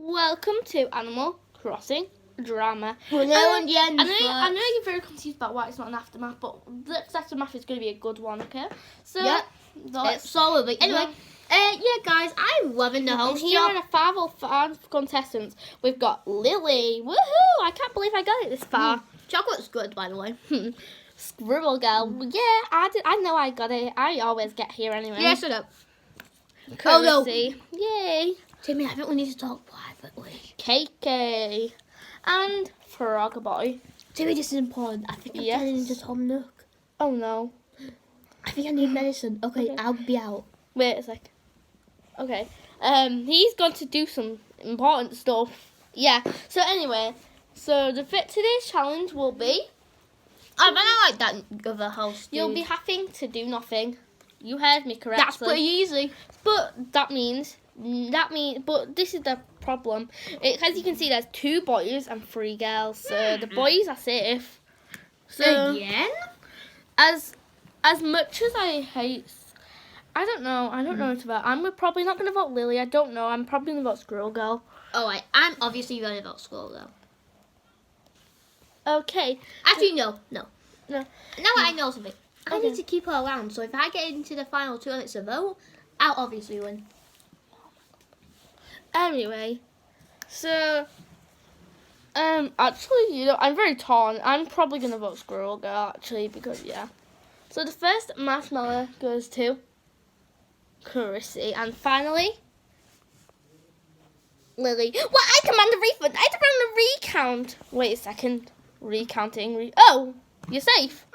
Welcome to Animal Crossing Drama. We're now on the end. I know you're very confused about why it's not an aftermath, but this aftermath is going to be a good one, okay? So, yeah, it's all be. Anyway, guys, I'm loving the host here job. are the five contestants. We've got Lily. Woohoo! I can't believe I got it this far. Chocolate's good, by the way. Scribble Girl. Yeah, I know I got it. I always get here anyway. Yeah, shut up. Courtesy. Oh, no. Yay. Timmy, I think we need to talk privately. KK. And Frog Boy. Timmy, this is important. I think I'm turning into Tom Nook. Oh, no. I think I need medicine. Okay, I'll be out. Wait a sec. Okay. He's got to do some important stuff. Yeah. So anyway, today's challenge will be. I like that other host. You'll be having to do nothing. You heard me correctly. That's pretty easy. But but this is the problem. As you can see, there's 2 boys and 3 girls. So the boys are safe. So again, as much as I hate, I don't know what to vote. I'm probably not going to vote Lily. I don't know. I'm probably going to vote Squirrel Girl. Oh, I'm obviously going to vote Squirrel Girl. Okay. Actually, no. No. Now I know something. I need to keep her around. So if I get into the final 2 and it's a vote, I'll obviously win. Anyway, so actually, I'm very torn. I'm probably going to vote Squirrel Girl actually because So the first marshmallow goes to Chrissy, and finally, Lily. What? I demand a refund. I demand a recount. Wait a second. Recounting. Oh, you're safe.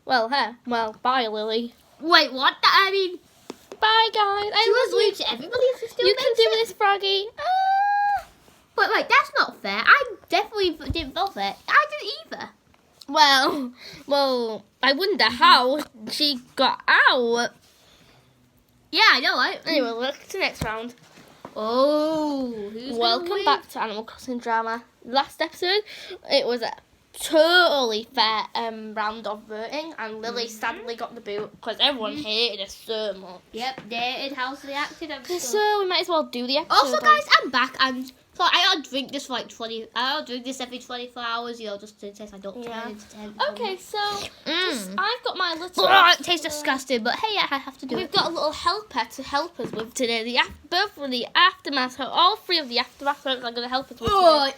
Well, bye, Lily. Wait, what? I mean, bye, guys. She was rude to everybody. You can do this, Froggy. But like, that's not fair. I definitely didn't vote for it. I didn't either. Well, I wonder how she got out. Yeah, I know, right? Anyway, look to the next round. Oh, welcome back to Animal Crossing Drama. Last episode, it was a totally fair round of voting, and Lily sadly got the boot because everyone hated her so much. Yep, they hated how they acted. So we might as well do the episode. Also, guys, I'm back, and so I don't drink this for like 20. I don't drink this every 24 hours, just in case I don't turn into 10. Okay, so I've got my little. Oh, it tastes disgusting, but hey, I have to do it. We've got a little helper to help us with today. Both of the aftermath, all 3 of the aftermath are going to help us with today.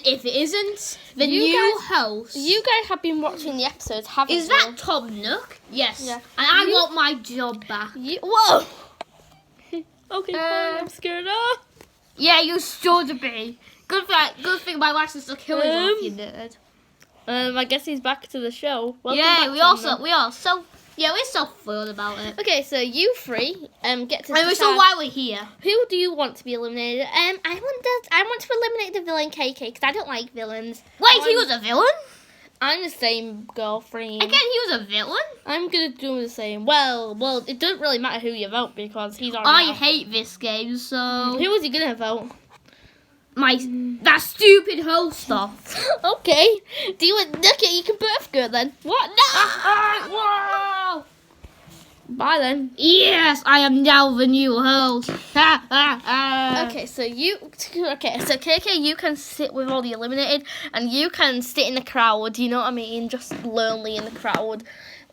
If it isn't the new host. You guys have been watching the episodes, haven't you? Is that Tom Nook? Yes. Yeah. And I want my job back. Whoa! Okay, fine. I'm scared. Yeah, you should be. Good thing my wife's still killing off, you nerd. I guess he's back to the show. Welcome yeah, back, we're so thrilled about it. Okay, so you 3 get to. And so why we're here? Who do you want to be eliminated? I want to eliminate the villain KK because I don't like villains. Wait, he was a villain? I'm the same girlfriend. Again, he was a villain? I'm gonna do the same. Well, it doesn't really matter who you vote because he's on. I hate this game, so. Who was he gonna vote? That stupid host stuff. Okay. You can both go then. What? No! Wow! Bye then. Yes, I am now the new host. Okay, so KK, you can sit with all the eliminated, and you can sit in the crowd. You know what I mean? Just lonely in the crowd,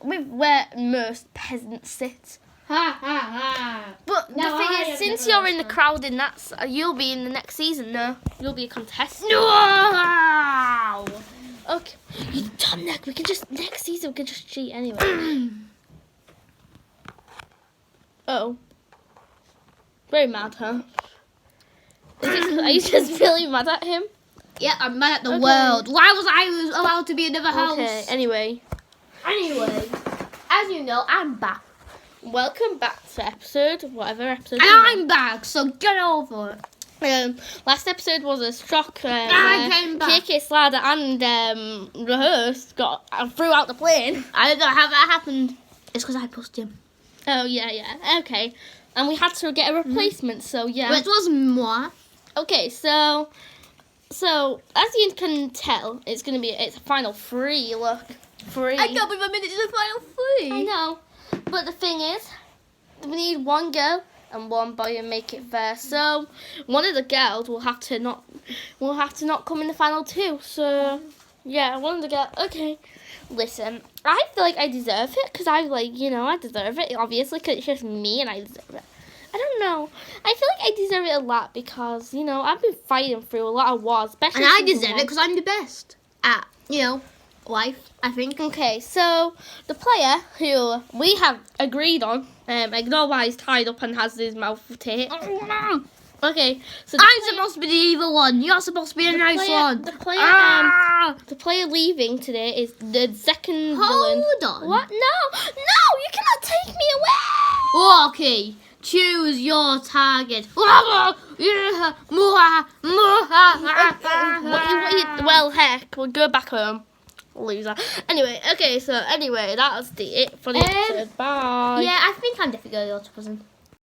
where most peasants sit. But the thing is, since you're in the crowd, you'll be in the next season. No, you'll be a contestant. No! Okay, Tom Nook, next season we can just cheat anyway. Oh. Very mad, huh? Are you just really mad at him? Yeah, I'm mad at the world. Why was I allowed to be another host? Okay, anyway, as you know, I'm back. Welcome back to whatever episode. And I'm back, so get over it. Last episode was a shock. I came back. KK Slider and the host threw out the plane. I don't know how that happened. It's because I pushed him. Oh, yeah. Okay. And we had to get a replacement, so yeah. But it was moi. Okay, so as you can tell, it's a final 3, look. 3. I can't believe I'm in the final 3. I know. But the thing is, we need 1 girl and one boy and make it fair. So one of the girls will have to not come in the final 2. So yeah, one of the girls. Okay, listen, I feel like I deserve it because I deserve it obviously because it's just me and I deserve it. I don't know. I feel like I deserve it a lot because I've been fighting through a lot of wars, especially. And I deserve it because I'm the best at life, I think. Okay, so the player who we have agreed on, ignore why he's tied up and has his mouth taped. Okay, so I'm supposed to be the evil one. You're supposed to be the nice one. The player leaving today is the second villain. Hold on. What? No, you cannot take me away. Okay, choose your target. Well, heck, we'll go back home. Loser. Anyway, that was it for the episode. Bye. Yeah, I think I'm definitely going to go to prison.